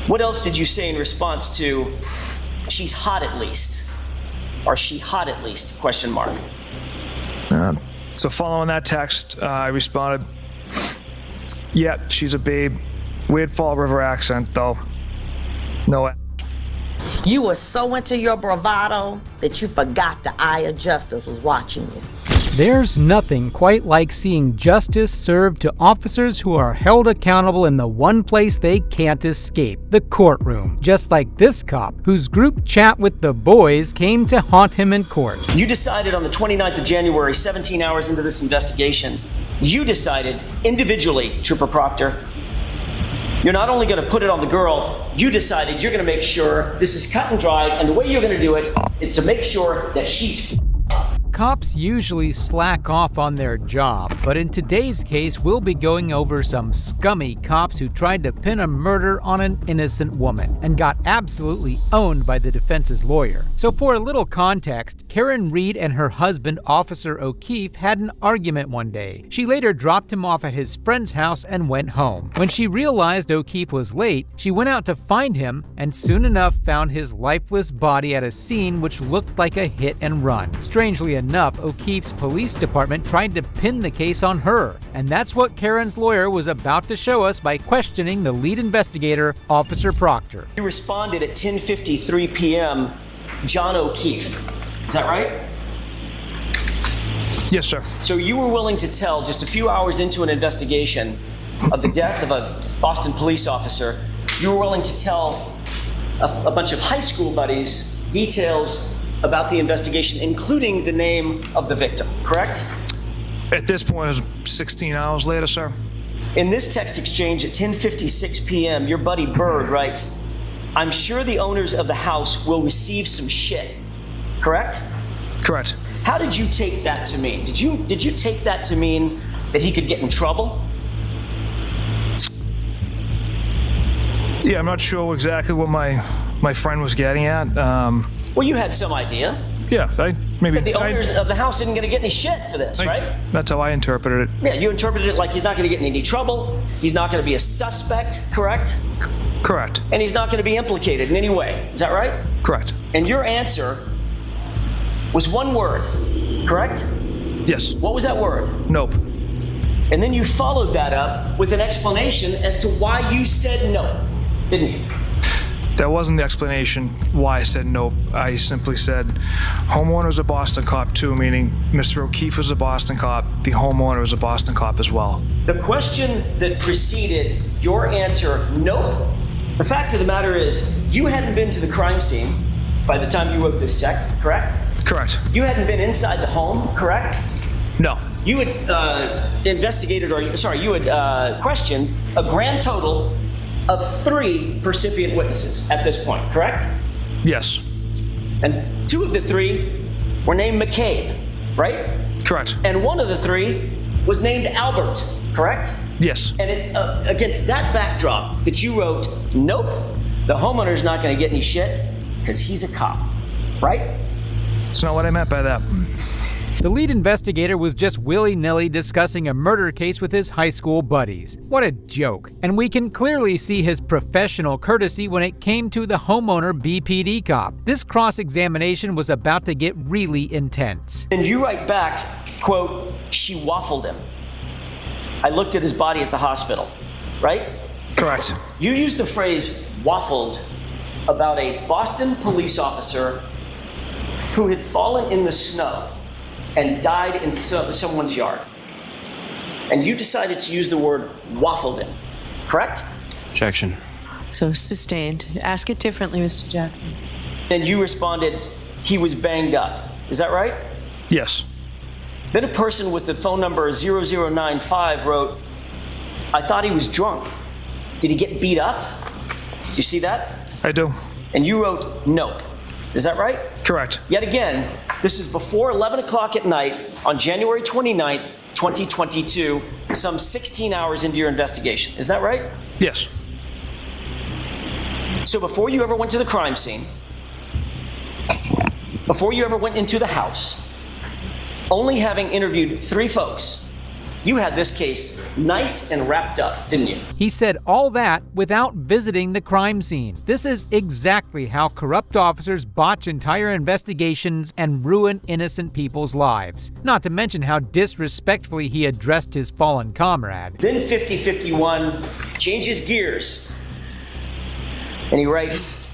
What else did you say in response to, she's hot at least? Or she hot at least, question mark? So following that text, I responded, yeah, she's a babe. Weird Fall River accent, though. No. You were so into your bravado that you forgot the eye of justice was watching you. There's nothing quite like seeing justice served to officers who are held accountable in the one place they can't escape, the courtroom. Just like this cop, whose group chat with the boys came to haunt him in court. You decided on the 29th of January, 17 hours into this investigation, you decided individually, Trooper Proctor, you're not only going to put it on the girl, you decided you're going to make sure this is cut and dried, and the way you're going to do it is to make sure that she's Cops usually slack off on their job, but in today's case, we'll be going over some scummy cops who tried to pin a murder on an innocent woman and got absolutely owned by the defense's lawyer. So for a little context, Karen Reed and her husband, Officer O'Keefe, had an argument one day. She later dropped him off at his friend's house and went home. When she realized O'Keefe was late, she went out to find him and soon enough found his lifeless body at a scene which looked like a hit and run. Strangely enough, O'Keefe's police department tried to pin the case on her, and that's what Karen's lawyer was about to show us by questioning the lead investigator, Officer Proctor. You responded at 10:53 p.m., John O'Keefe. Is that right? Yes, sir. So you were willing to tell, just a few hours into an investigation of the death of a Boston police officer, you were willing to tell a bunch of high school buddies details about the investigation, including the name of the victim, correct? At this point, it was 16 hours later, sir. In this text exchange at 10:56 p.m., your buddy Bird writes, I'm sure the owners of the house will receive some shit, correct? Correct. How did you take that to mean? Did you take that to mean that he could get in trouble? Yeah, I'm not sure exactly what my friend was getting at. Well, you had some idea. Yeah, maybe. The owners of the house isn't going to get any shit for this, right? That's how I interpreted it. Yeah, you interpreted it like he's not going to get in any trouble. He's not going to be a suspect, correct? Correct. And he's not going to be implicated in any way. Is that right? Correct. And your answer was one word, correct? Yes. What was that word? Nope. And then you followed that up with an explanation as to why you said no, didn't you? That wasn't the explanation why I said nope. I simply said homeowner was a Boston cop too, meaning Mr. O'Keefe was a Boston cop. The homeowner was a Boston cop as well. The question that preceded your answer, nope, the fact of the matter is you hadn't been to the crime scene by the time you wrote this text, correct? Correct. You hadn't been inside the home, correct? No. You had you had questioned a grand total of 3 percipient witnesses at this point, correct? Yes. And 2 of the 3 were named McCabe, right? Correct. And 1 of the 3 was named Albert, correct? Yes. And it's against that backdrop that you wrote, nope, the homeowner's not going to get any shit because he's a cop, right? That's not what I meant by that. The lead investigator was just willy-nilly discussing a murder case with his high school buddies. What a joke. And we can clearly see his professional courtesy when it came to the homeowner BPD cop. This cross-examination was about to get really intense. And you write back, quote, she waffled him. I looked at his body at the hospital, right? Correct. You used the phrase waffled about a Boston police officer who had fallen in the snow and died in someone's yard. And you decided to use the word waffled him, correct? Objection. So sustained. Ask it differently, Mr. Jackson. And you responded, he was banged up. Is that right? Yes. Then a person with the phone number 0095 wrote, I thought he was drunk. Did he get beat up? Do you see that? I do. And you wrote, nope. Is that right? Correct. Yet again, this is before 11 o'clock at night on January 29th, 2022, some 16 hours into your investigation. Is that right? Yes. So before you ever went to the crime scene, before you ever went into the house, only having interviewed 3 folks, You had this case nice and wrapped up, didn't you? He said all that without visiting the crime scene. This is exactly how corrupt officers botch entire investigations and ruin innocent people's lives. Not to mention how disrespectfully he addressed his fallen comrade. Then 5051 changes gears. And he writes,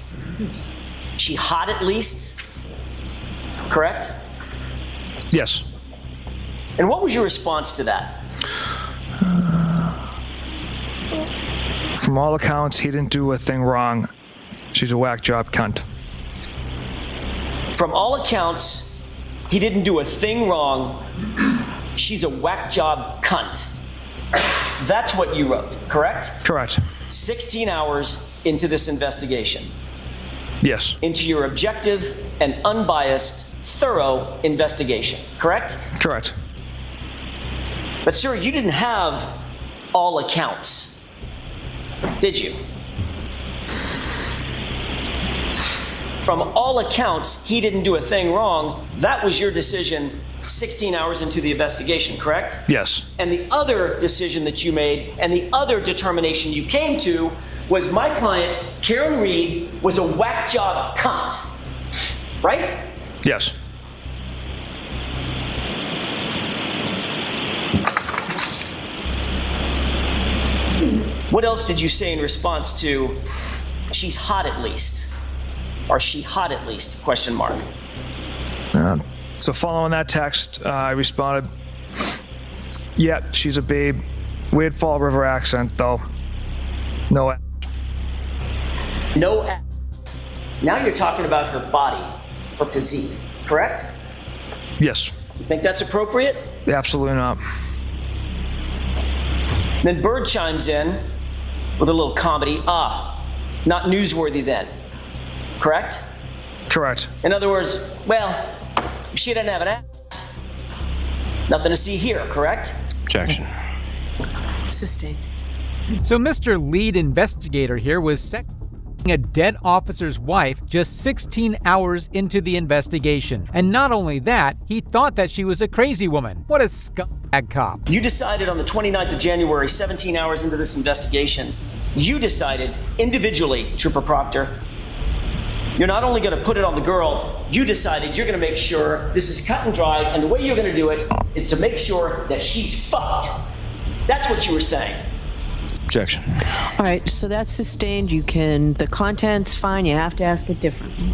she hot at least? Correct? Yes. And what was your response to that? From all accounts, he didn't do a thing wrong. She's a whack job cunt. From all accounts, he didn't do a thing wrong. She's a whack job cunt. That's what you wrote, correct? Correct. 16 hours into this investigation. Yes. Into your objective and unbiased, thorough investigation, correct? Correct. But sir, you didn't have all accounts, did you? From all accounts, he didn't do a thing wrong. That was your decision 16 hours into the investigation, correct? Yes. And the other decision that you made and the other determination you came to was my client, Karen Reed, was a whack job cunt, right? Yes. What else did you say in response to, she's hot at least? Or she hot at least, question mark? So following that text, I responded, yeah, she's a babe. Weird Fall River accent, though. No. No ass. Now you're talking about her body, her physique, correct? Yes. You think that's appropriate? Absolutely not. Then Bird chimes in with a little comedy. Not newsworthy then, correct? Correct. In other words, well, she didn't have an ass. Nothing to see here, correct? Objection. Sustained. So Mr. Lead Investigator here was seconding a dead officer's wife just 16 hours into the investigation. And not only that, he thought that she was a crazy woman. What a scumbag cop. You decided on the 29th of January, 17 hours into this investigation, you decided individually, Trooper Proctor, you're not only going to put it on the girl, you decided you're going to make sure this is cut and dry, and the way you're going to do it is to make sure that she's fucked. That's what you were saying. Objection. All right, so that's sustained. You can, the content's fine. You have to ask it differently.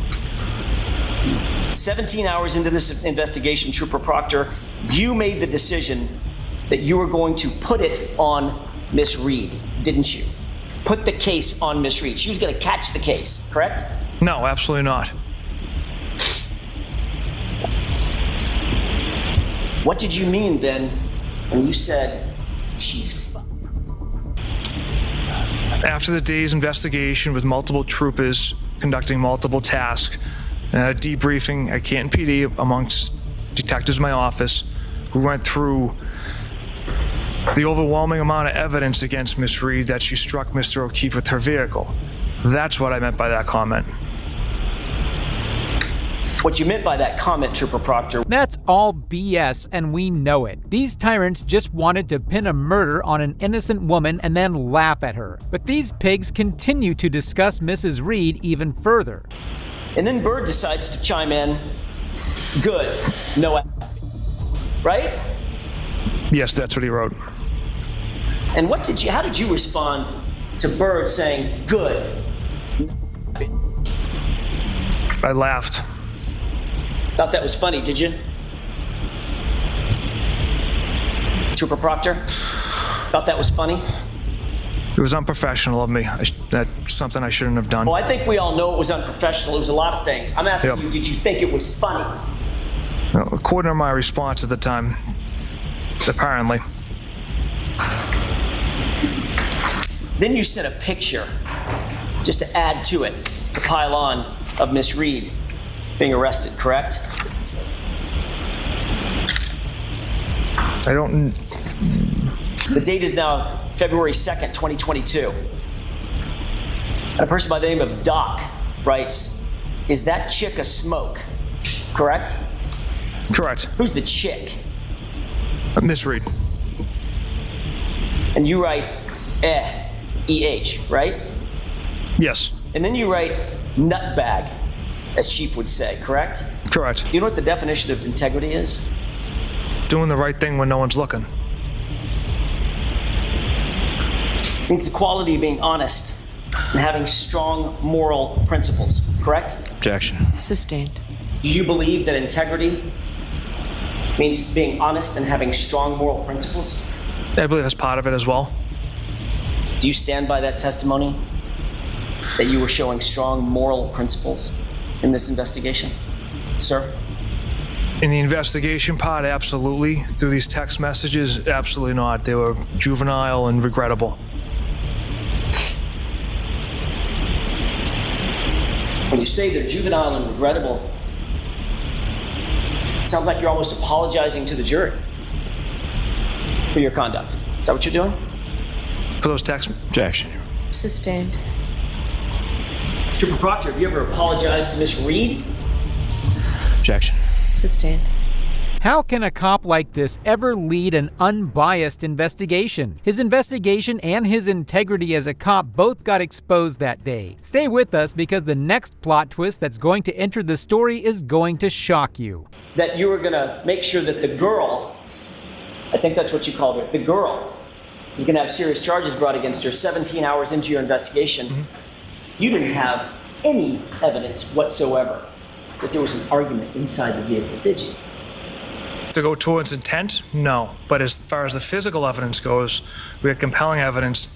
17 hours into this investigation, Trooper Proctor, you made the decision that you were going to put it on Miss Reed, didn't you? Put the case on Miss Reed. She was going to catch the case, correct? No, absolutely not. What did you mean then when you said she's fucked? After the day's investigation with multiple troopers conducting multiple tasks and a debriefing at Canton PD amongst detectives in my office who went through the overwhelming amount of evidence against Miss Reed that she struck Mr. O'Keefe with her vehicle. That's what I meant by that comment. What you meant by that comment, Trooper Proctor. That's all BS, and we know it. These tyrants just wanted to pin a murder on an innocent woman and then laugh at her. But these pigs continue to discuss Mrs. Reed even further. And then Bird decides to chime in. Good. No ass. Right? Yes, that's what he wrote. And how did you respond to Bird saying, good? I laughed. Thought that was funny, did you? Trooper Proctor? Thought that was funny? It was unprofessional of me. That's something I shouldn't have done. Well, I think we all know it was unprofessional. It was a lot of things. I'm asking you, did you think it was funny? Well, according to my response at the time, apparently. Then you sent a picture, just to add to it, to pile on, of Miss Reed being arrested, correct? I don't... The date is now February 2nd, 2022. And a person by the name of Doc writes, is that chick a smoke? Correct? Correct. Who's the chick? Miss Reed. And you write E-H, right? Yes. And then you write nutbag, as Chief would say, correct? Correct. Do you know what the definition of integrity is? Doing the right thing when no one's looking. It means the quality of being honest and having strong moral principles, correct? Objection. Sustained. Do you believe that integrity means being honest and having strong moral principles? I believe that's part of it as well. Do you stand by that testimony that you were showing strong moral principles in this investigation, sir? In the investigation part, absolutely. Through these text messages, absolutely not. They were juvenile and regrettable. When you say they're juvenile and regrettable, it sounds like you're almost apologizing to the jury for your conduct. Is that what you're doing? For those texts, Objection. Sustained. Trooper Proctor, have you ever apologized to Miss Reed? Objection. Sustained. How can a cop like this ever lead an unbiased investigation? His investigation and his integrity as a cop both got exposed that day. Stay with us because the next plot twist that's going to enter the story is going to shock you. That you were going to make sure that the girl, I think that's what you called her, the girl, was going to have serious charges brought against her 17 hours into your investigation. You didn't have any evidence whatsoever that there was an argument inside the vehicle, did you? to go towards intent, no. But as far as the physical evidence goes, we had compelling evidence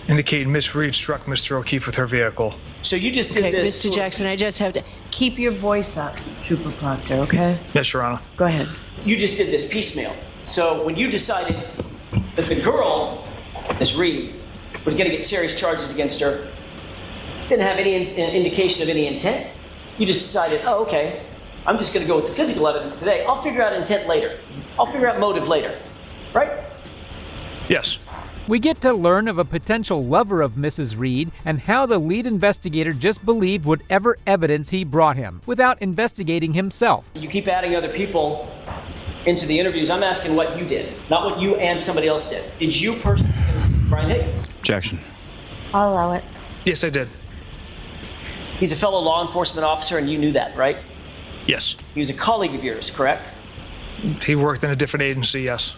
indicating Miss Reed struck Mr. O'Keefe with her vehicle. So you just did Okay, this. Mr. Jackson, I just have to keep your voice up, Trooper Proctor, okay? Yes, Your Honor. Go ahead. You just did this piecemeal. So when you decided that the girl, Miss Reed, was going to get serious charges against her, didn't have any indication of any intent, you just decided, oh, okay, I'm just going to go with the physical evidence today. I'll figure out intent later. I'll figure out motive later. Right? Yes. We get to learn of a potential lover of Mrs. Reed and how the lead investigator just believed whatever evidence he brought him, without investigating himself. You keep adding other people into the interviews. I'm asking what you did, not what you and somebody else did. Did you personally, Brian Higgins? Objection. I'll allow it. Yes, I did. He's a fellow law enforcement officer, and you knew that, right? Yes. He was a colleague of yours, correct? He worked in a different agency, yes.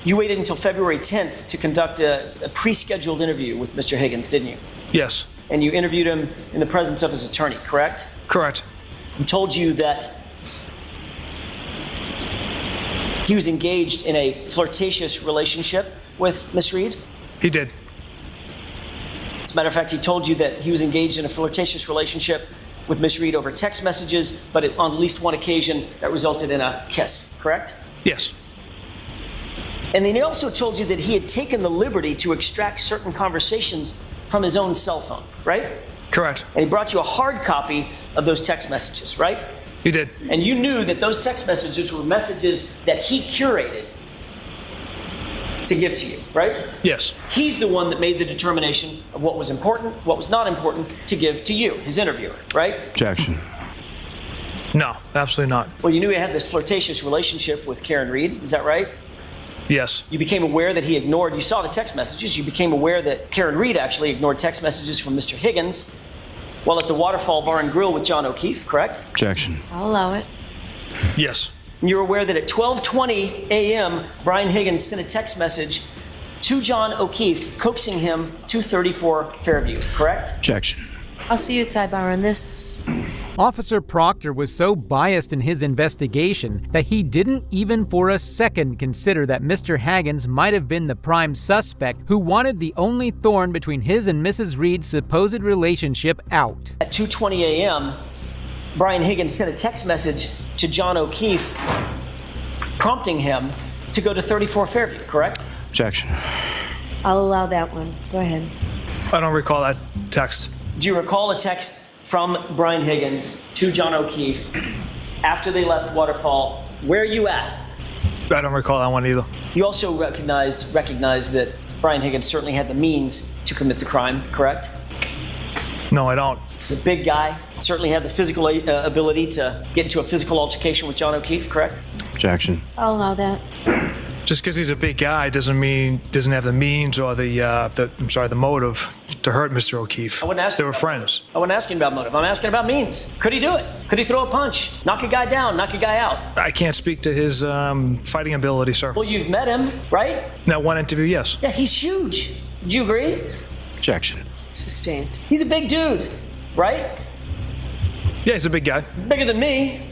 You waited until February 10th to conduct a pre-scheduled interview with Mr. Higgins, didn't you? Yes. And you interviewed him in the presence of his attorney, correct? Correct. He told you that he was engaged in a flirtatious relationship with Miss Reed? He did. As a matter of fact, he told you that he was engaged in a flirtatious relationship with Miss Reed over text messages, but on at least one occasion that resulted in a kiss, correct? Yes. And then he also told you that he had taken the liberty to extract certain conversations from his own cell phone, right? Correct. And he brought you a hard copy of those text messages, right? He did. And you knew that those text messages were messages that he curated to give to you, right? Yes. He's the one that made the determination of what was important, what was not important to give to you, his interviewer, right? Objection. No, absolutely not. Well, you knew he had this flirtatious relationship with Karen Reed, is that right? Yes. You became aware that he ignored, you saw the text messages, you became aware that Karen Reed actually ignored text messages from Mr. Higgins while at the Waterfall Bar and Grill with John O'Keefe, correct? Objection. I'll allow it. Yes. And you're aware that at 12:20 a.m., Brian Higgins sent a text message to John O'Keefe coaxing him to 34 Fairview, correct? Objection. I'll see you at sidebar on this. Officer Proctor was so biased in his investigation that he didn't even for a second consider that Mr. Higgins might have been the prime suspect who wanted the only thorn between his and Mrs. Reed's supposed relationship out. At 2:20 a.m., Brian Higgins sent a text message to John O'Keefe prompting him to go to 34 Fairview, correct? Objection. I'll allow that one. Go ahead. I don't recall that text. Do you recall a text from Brian Higgins to John O'Keefe after they left Waterfall? Where are you at? I don't recall that one either. You also recognized that Brian Higgins certainly had the means to commit the crime, correct? No, I don't. He's a big guy, certainly had the physical ability to get into a physical altercation with John O'Keefe, correct? Objection. I'll allow that. Just because he's a big guy doesn't mean doesn't have the means or the motive to hurt Mr. O'Keefe. I wouldn't ask They you were about friends. motive. I wasn't asking about motive. I'm asking about means. Could he do it? Could he throw a punch? Knock a guy down, knock a guy out? I can't speak to his fighting ability, sir. Well, you've met him, right? That one interview, yes. Yeah, he's huge. Do you agree? Objection. Sustained. He's a big dude, right? Yeah, he's a big guy. Bigger than me,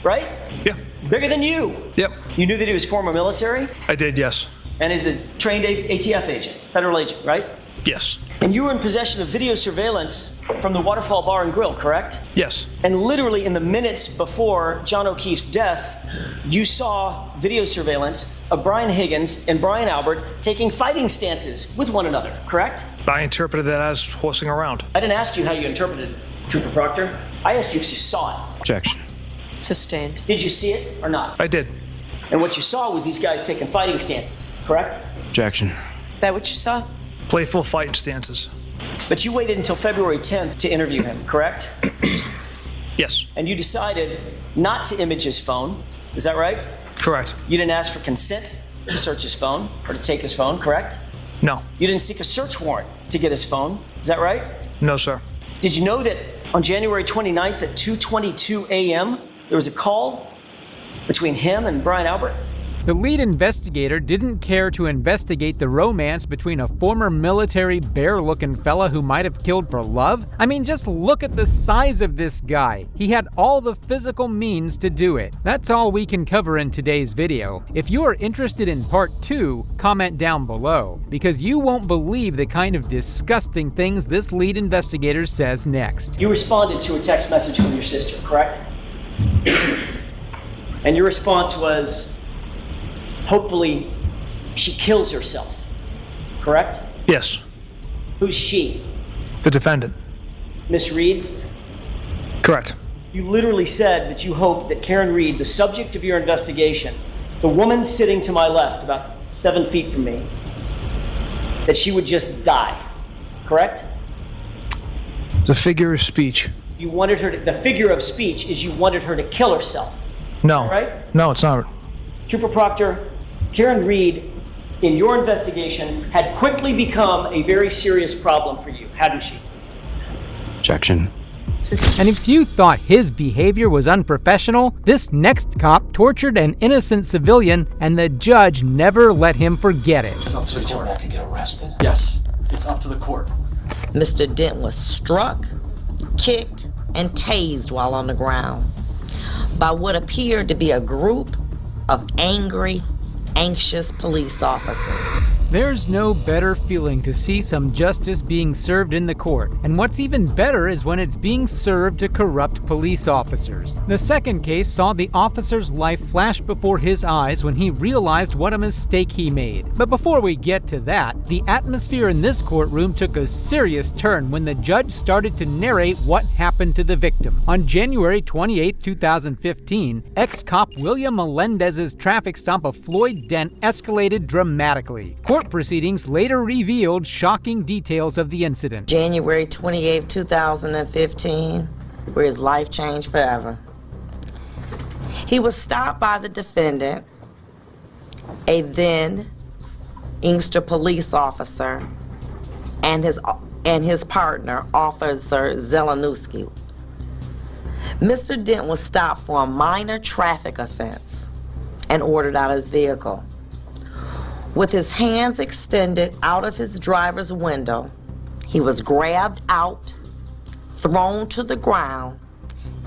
right? Yeah. Bigger than you. Yep. You knew that he was former military I did, yes. and is a trained ATF agent, federal agent, right? Yes. And you were in possession of video surveillance from the Waterfall Bar and Grill, correct? Yes. And literally in the minutes before John O'Keefe's death, you saw video surveillance of Brian Higgins and Brian Albert taking fighting stances with one another, correct? I interpreted that as horsing around. I didn't ask you how you interpreted it, Trooper Proctor. I asked you if you saw it. Objection. Sustained. Did you see it or not? I did. And what you saw was these guys taking fighting stances, correct? Objection. Is that what you saw? Playful fighting stances. But you waited until February 10th to interview him, correct? Yes. And you decided not to image his phone, is that right? Correct. You didn't ask for consent to search his phone or to take his phone, correct? No. You didn't seek a search warrant to get his phone, is that right? No, sir. Did you know that on January 29th at 2:22 a.m., there was a call between him and Brian Albert? The lead investigator didn't care to investigate the romance between a former military bear-looking fella who might have killed for love. I mean, just look at the size of this guy. He had all the physical means to do it. That's all we can cover in today's video. If you are interested in part 2, comment down below, because you won't believe the kind of disgusting things this lead investigator says next. You responded to a text message from your sister, correct? And your response was, hopefully, she kills herself, correct? Yes. Who's she? The defendant. Miss Reed? Correct. You literally said that you hoped that Karen Reed, the subject of your investigation, the woman sitting to my left, about 7 feet from me, that she would just die, correct? The figure of speech. You wanted her to, the figure of speech is you wanted her to kill herself, No. right? No, it's not. Trooper Proctor, Karen Reed, in your investigation, had quickly become a very serious problem for you, hadn't she? Objection. And if you thought his behavior was unprofessional, this next cop tortured an innocent civilian and the judge never let him forget it. It's up to the court. I can get arrested? Yes. It's up to the court. Mr. Dent was struck, kicked, and tased while on the ground by what appeared to be a group of angry, anxious police officers. There's no better feeling to see some justice being served in the court, and what's even better is when it's being served to corrupt police officers. The second case saw the officer's life flash before his eyes when he realized what a mistake he made. But before we get to that, the atmosphere in this courtroom took a serious turn when the judge started to narrate what happened to the victim. On January 28, 2015, ex-cop William Melendez's traffic stop of Floyd Dent escalated dramatically. Court proceedings later revealed shocking details of the incident. January 28, 2015, where his life changed forever. He was stopped by the defendant, a then Inkster police officer, and his partner, Officer Zelenowski. Mr. Dent was stopped for a minor traffic offense and ordered out of his vehicle. With his hands extended out of his driver's window, he was grabbed out, thrown to the ground,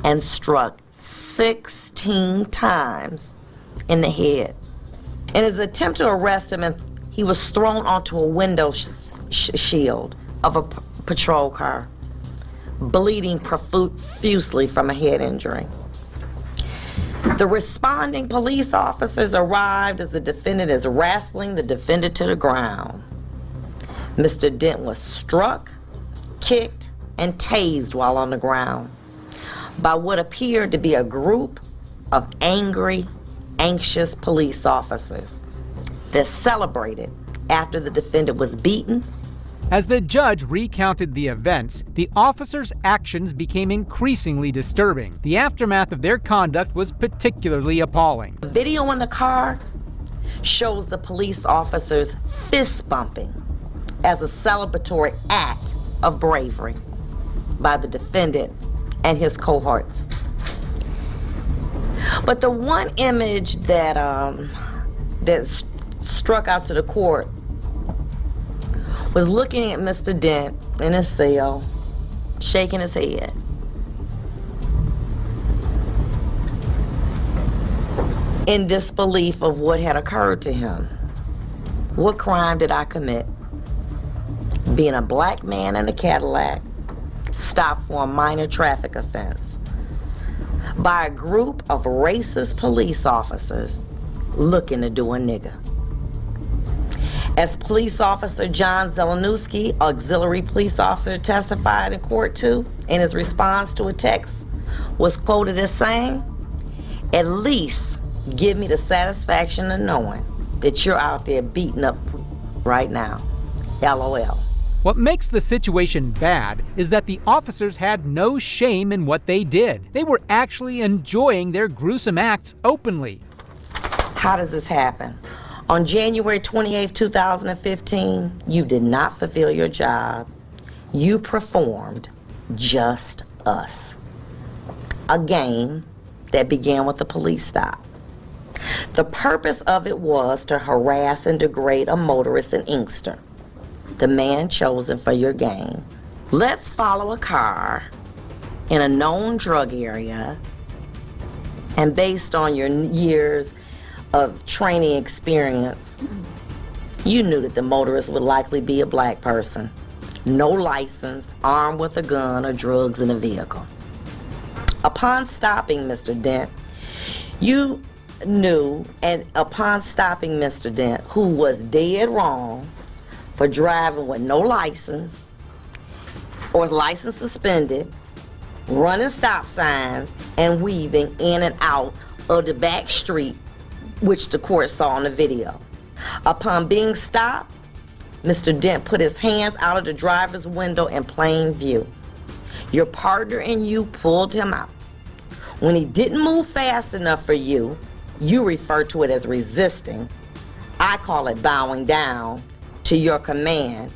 and struck 16 times in the head. In his attempt to arrest him, he was thrown onto a window shield of a patrol car, bleeding profusely from a head injury. The responding police officers arrived as the defendant is wrestling the defendant to the ground. Mr. Dent was struck, kicked, and tased while on the ground by what appeared to be a group of angry, anxious police officers that celebrated after the defendant was beaten. As the judge recounted the events, the officers' actions became increasingly disturbing. The aftermath of their conduct was particularly appalling. The video in the car shows the police officers fist bumping as a celebratory act of bravery by the defendant and his cohorts. But the one image that struck out to the court was looking at Mr. Dent in his cell, shaking his head. In disbelief of what had occurred to him. What crime did I commit? Being a black man in a Cadillac, stopped for a minor traffic offense by a group of racist police officers looking to do a nigger. As police officer John Zelenuski, auxiliary police officer, testified in court too, in his response to a text, was quoted as saying, "At least give me the satisfaction of knowing that you're out there beating up right now. LOL." What makes the situation bad is that the officers had no shame in what they did. They were actually enjoying their gruesome acts openly. How does this happen? On January 28, 2015, you did not fulfill your job. You performed Just Us, a game that began with a police stop. The purpose of it was to harass and degrade a motorist in Inkster, the man chosen for your game. Let's follow a car in a known drug area, and based on your years of training experience, you knew that the motorist would likely be a black person, no license, armed with a gun or drugs in a vehicle. Upon stopping Mr. Dent, you knew, and upon stopping Mr. Dent, who was dead wrong for driving with no license or license suspended, running stop signs, and weaving in and out of the back street, which the court saw in the video. Upon being stopped, Mr. Dent put his hands out of the driver's window in plain view. Your partner and you pulled him out. When he didn't move fast enough for you, you refer to it as resisting. I call it bowing down to your command.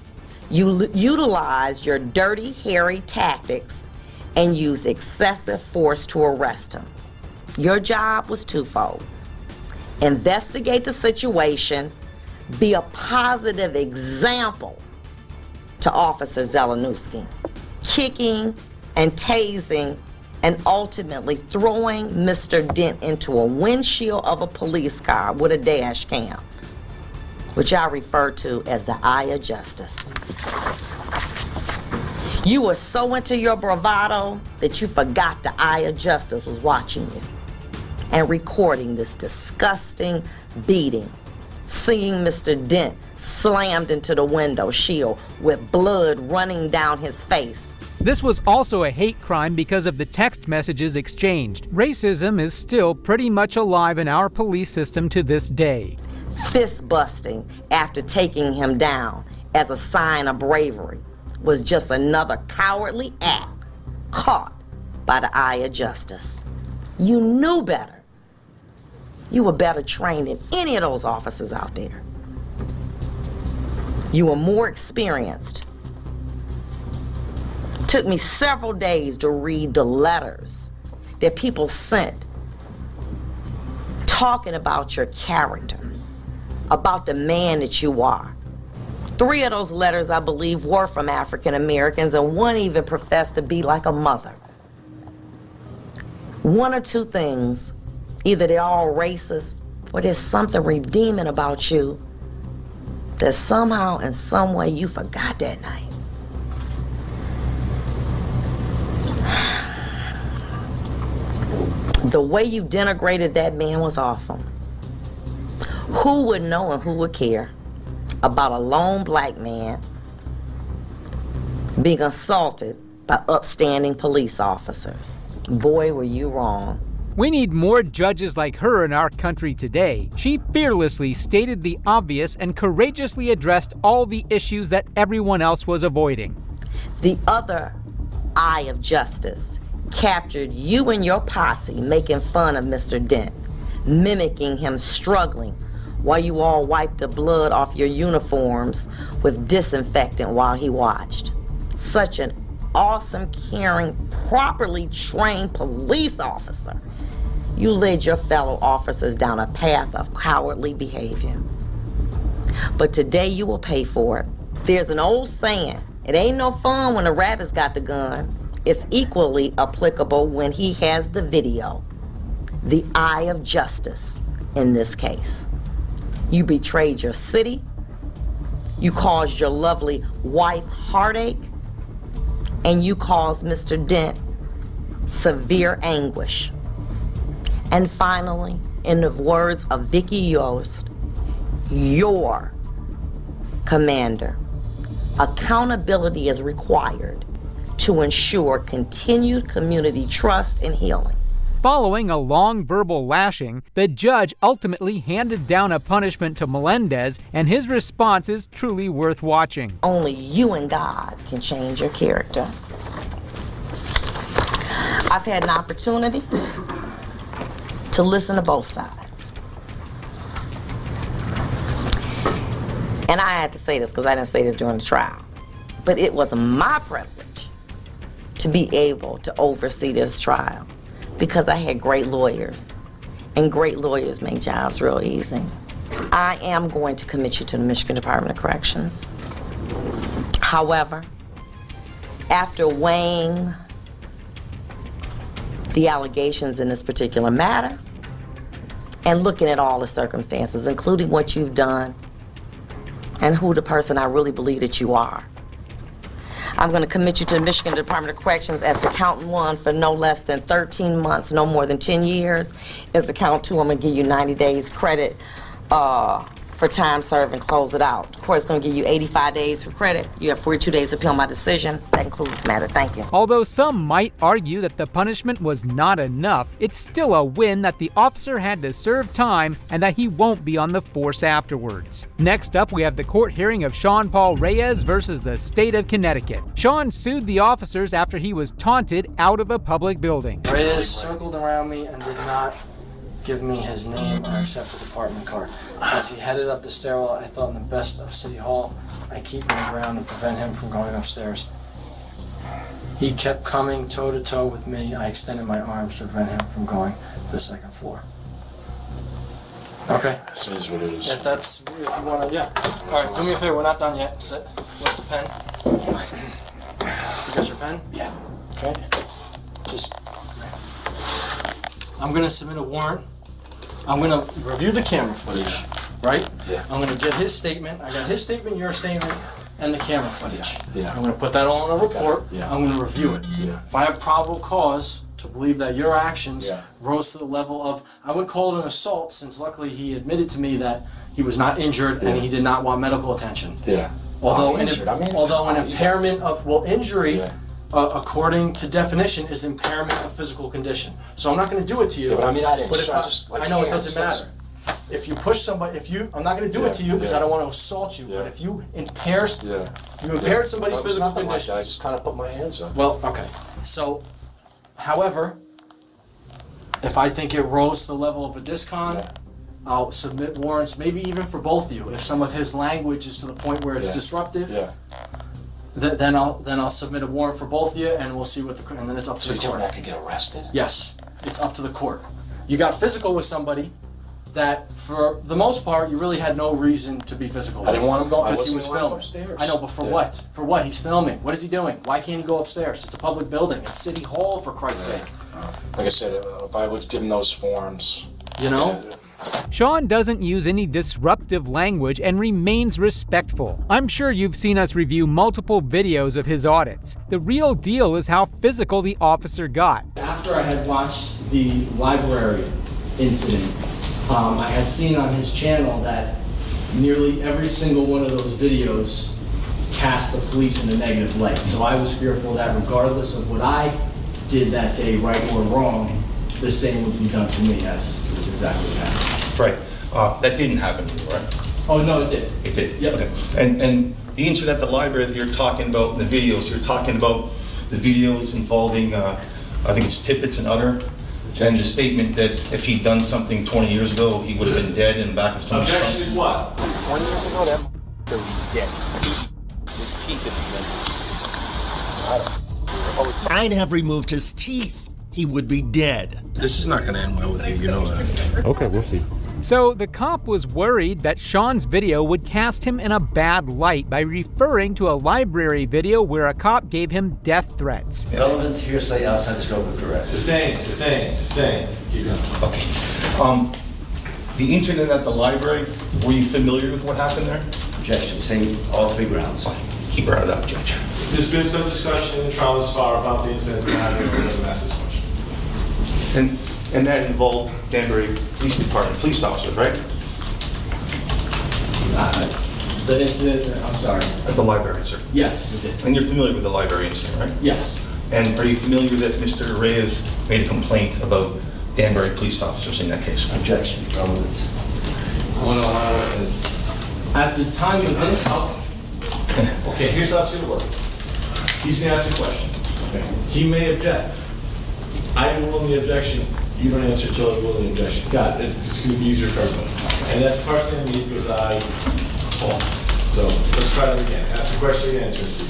You utilized your dirty, hairy tactics and used excessive force to arrest him. Your job was twofold. Investigate the situation, be a positive example to Officer Zelenuski, kicking and tasing and ultimately throwing Mr. Dent into a windshield of a police car with a dash cam, which I refer to as the eye of justice. You were so into your bravado that you forgot the eye of justice was watching you and recording this disgusting beating, seeing Mr. Dent slammed into the window shield with blood running down his face. This was also a hate crime because of the text messages exchanged. Racism is still pretty much alive in our police system to this day. Fist busting after taking him down as a sign of bravery was just another cowardly act caught by the eye of justice. You knew better. You were better trained than any of those officers out there. You were more experienced. Took me several days to read the letters that people sent talking about your character, about the man that you are. 3 of those letters, I believe, were from African Americans, and one even professed to be like a mother. One or two things, either they're all racist or there's something redeeming about you that somehow in some way you forgot that night. The way you denigrated that man was awful. Who would know and who would care about a lone black man being assaulted by upstanding police officers? Boy, were you wrong. We need more judges like her in our country today. She fearlessly stated the obvious and courageously addressed all the issues that everyone else was avoiding. The other eye of justice captured you and your posse making fun of Mr. Dent, mimicking him struggling while you all wiped the blood off your uniforms with disinfectant while he watched. Such an awesome, caring, properly trained police officer. You led your fellow officers down a path of cowardly behavior. But today you will pay for it. There's an old saying, it ain't no fun when the rabbit's got the gun. It's equally applicable when he has the video. The eye of justice in this case. You betrayed your city. You caused your lovely wife heartache. And you caused Mr. Dent severe anguish. And finally, in the words of Vicky Yost, your commander, accountability is required to ensure continued community trust and healing. Following a long verbal lashing, the judge ultimately handed down a punishment to Melendez, and his response is truly worth watching. Only you and God can change your character. I've had an opportunity to listen to both sides. And I had to say this because I didn't say this during the trial. But it was my privilege to be able to oversee this trial because I had great lawyers. And great lawyers make jobs real easy. I am going to commit you to the Michigan Department of Corrections. However, after weighing the allegations in this particular matter and looking at all the circumstances, including what you've done and who the person I really believe that you are, I'm going to commit you to the Michigan Department of Corrections as to count 1 for no less than 13 months, no more than 10 years. As to count 2, I'm going to give you 90 days credit for time served and close it out. The court's going to give you 85 days for credit. You have 42 days to appeal my decision. That concludes this matter. Thank you. Although some might argue that the punishment was not enough, it's still a win that the officer had to serve time and that he won't be on the force afterwards. Next up, we have the court hearing of Sean Paul Reyes versus the state of Connecticut. Sean sued the officers after he was taunted out of a public building. Reyes circled around me and did not give me his name or accept the department card. As he headed up the stairwell, I thought in the best of City Hall, I keep my ground and prevent him from going upstairs. He kept coming toe-to-toe with me. I extended my arms to prevent him from going to the second floor. Okay. This is what it is. If you want to, yeah. All right, do me a favor, we're not done yet. Sit. Where's the pen? You got your pen? Yeah. Okay. I'm going to submit a warrant. I'm going to review the camera footage, right? Yeah. I'm going to get his statement. I got his statement, your statement, and the camera footage. Yeah. I'm going to put that all in a report. Yeah. I'm going to review it. Yeah. If I have probable cause to believe that your actions Yeah. rose to the level of, I would call it an assault, since luckily he admitted to me that he was not injured and he did not want medical attention. Yeah. Although, injured. an impairment of, injury, Yeah. according to definition, is impairment of physical condition. So I'm not going to do it to you. Yeah, but I mean, I didn't. But if I know it can't. doesn't matter. If you push somebody, I'm not going to do it to you because Yeah. I don't want to assault you. Yeah. But if you impaired somebody's It was physical nothing like condition. that. I just kind of put my hands up. Well, okay. So, however, if I think it rose to the level of a discon, Yeah. I'll submit warrants, maybe even for both of you. If some of his language is to the point where it's Yeah. disruptive, Yeah. then I'll submit a warrant for both of you, and we'll see and then it's up to So the you court. told me I could get arrested? Yes, it's up to the court. You got physical with somebody that, for the most part, you really had no reason to be physical with. I didn't want him going. I Because he wasn't was going filming. upstairs. I know, but for Yeah. what? For what? He's filming. What is he doing? Why can't he go upstairs? It's a public building. It's City Hall, for Christ's sake. Like I said, if I was given those forms, You know? Sean doesn't use any disruptive language and remains respectful. I'm sure you've seen us review multiple videos of his audits. The real deal is how physical the officer got. After I had watched the library incident, I had seen on his channel that nearly every single one of those videos cast the police in a negative light. So I was fearful that regardless of what I did that day, right or wrong, the same would be done to me, as is exactly what happened. Right. That didn't happen to you, right? Oh, no, it did. It did? Yep. Okay. And the incident at the library that you're talking about, the videos, you're talking about the videos involving, I think it's Tippets and other And the statement that if he'd done something 20 years ago, he would have been dead in the back of someone's truck. Objection is what? 20 years ago, that would be dead. His teeth would be missing. I'd have removed his teeth. He would be dead. This is not going to end well with you, you know that. Okay, we'll see. So the cop was worried that Sean's video would cast him in a bad light by referring to a library video where a cop gave him death threats. Relevance, hearsay, outside the scope of direct. Sustain. Keep going. Okay. The incident at the library, were you familiar with what happened there? Objection, same, all three grounds. Keep her out of that, Judge. There's been some discussion in the trial thus far about the incident that happened over the message question. And that involved Danbury Police Department, police officers, right? The incident, I'm sorry. At the library, sir. Yes, it did. And you're familiar with the library incident, right? Yes. And are you familiar that Mr. Reyes made a complaint about Danbury police officers in that case? Objection, relevance. I want to allow it as... At the time of this, Okay, here's how it's going to work. He's going to ask a question. He may object. I rule in the objection. You don't answer until I rule in the objection. Got it. It's going to be easier for everyone. And that's partially on me because I fall. So let's try that again. Ask the question and answer and see.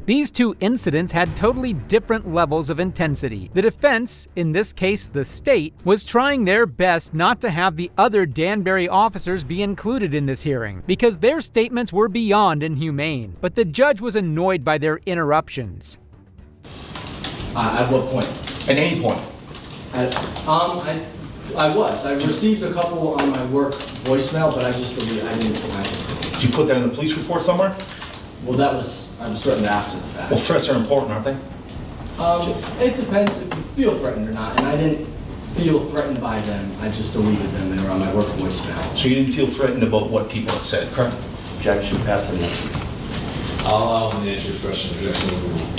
These two incidents had totally different levels of intensity. The defense, in this case the state, was trying their best not to have the other Danbury officers be included in this hearing because their statements were beyond inhumane. But the judge was annoyed by their interruptions. at what point? At any point. I received a couple on my work voicemail, but I didn't. Did you put that in the police report somewhere? Well, I was threatened after the fact. Well, threats are important, aren't they? It depends if you feel threatened or not, and I didn't feel threatened by them. I just deleted them and they were on my work voicemail. So you didn't feel threatened about what people had said, correct? Objection, pass the next one. I'll allow him to answer his question. Objection overruled.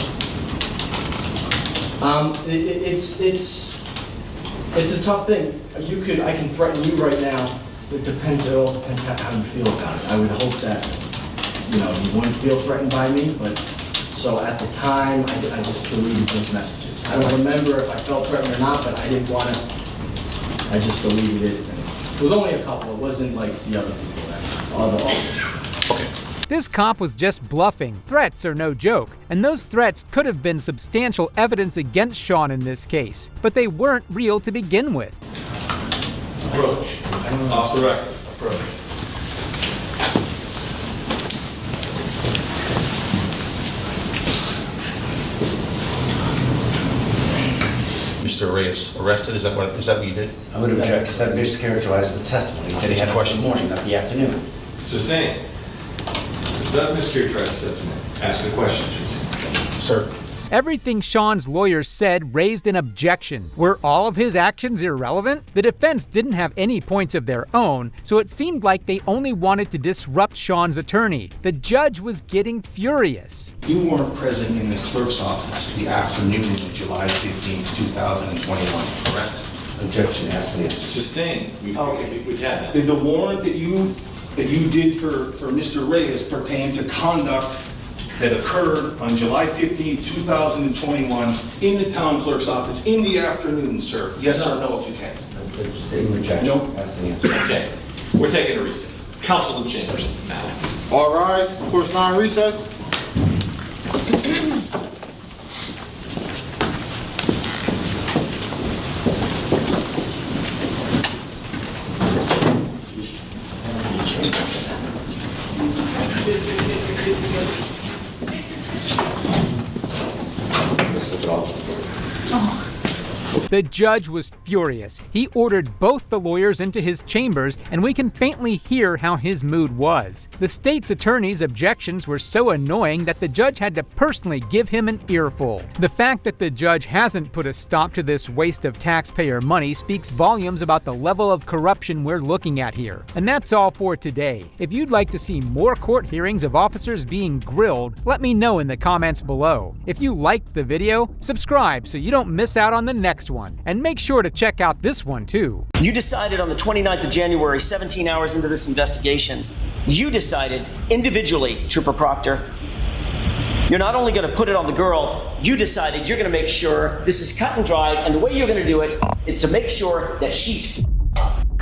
It's a tough thing. I can threaten you right now. It all depends how you feel about it. I would hope that, you wouldn't feel threatened by me, but so at the time, I just deleted those messages. I don't remember if I felt threatened or not, but I didn't want to, I just deleted it. It was only a couple, it wasn't like the other people This cop was just bluffing. Threats are no joke, and those threats could have been substantial evidence against Sean in this case, but they weren't real to begin with. Approach. Off the record. Approach. Mr. Reyes arrested, is that what you did? I would object because that mischaracterizes the testimony. He said he had a question in the morning, not the afternoon. Sustain. It does mischaracterize the testimony. Ask a question, please. Sir. Everything Sean's lawyers said raised an objection. Were all of his actions irrelevant? The defense didn't have any points of their own, so it seemed like they only wanted to disrupt Sean's attorney. The judge was getting furious. You weren't present in the clerk's office the afternoon of July 15th, 2021, correct? Objection, ask the answer. Sustain. We've had that. Did the warrant that you did for Mr. Reyes pertain to conduct that occurred on July 15th, 2021 in the town clerk's office in the afternoon, sir? Yes or no, if you can? Objection. Nope. That's the answer. Okay. We're taking a recess. Counsel in chambers now. All rise. Court's now in recess. The judge was furious. He ordered both the lawyers into his chambers, and we can faintly hear how his mood was. The state's attorney's objections were so annoying that the judge had to personally give him an earful. The fact that the judge hasn't put a stop to this waste of taxpayer money speaks volumes about the level of corruption we're looking at here. And that's all for today. If you'd like to see more court hearings of officers being grilled, let me know in the comments below. If you liked the video, subscribe so you don't miss out on the next one. And make sure to check out this one too. You decided on the 29th of January, 17 hours into this investigation, you decided individually, Trooper Proctor, You're not only going to put it on the girl, you decided you're going to make sure this is cut and dried, and the way you're going to do it is to make sure that she's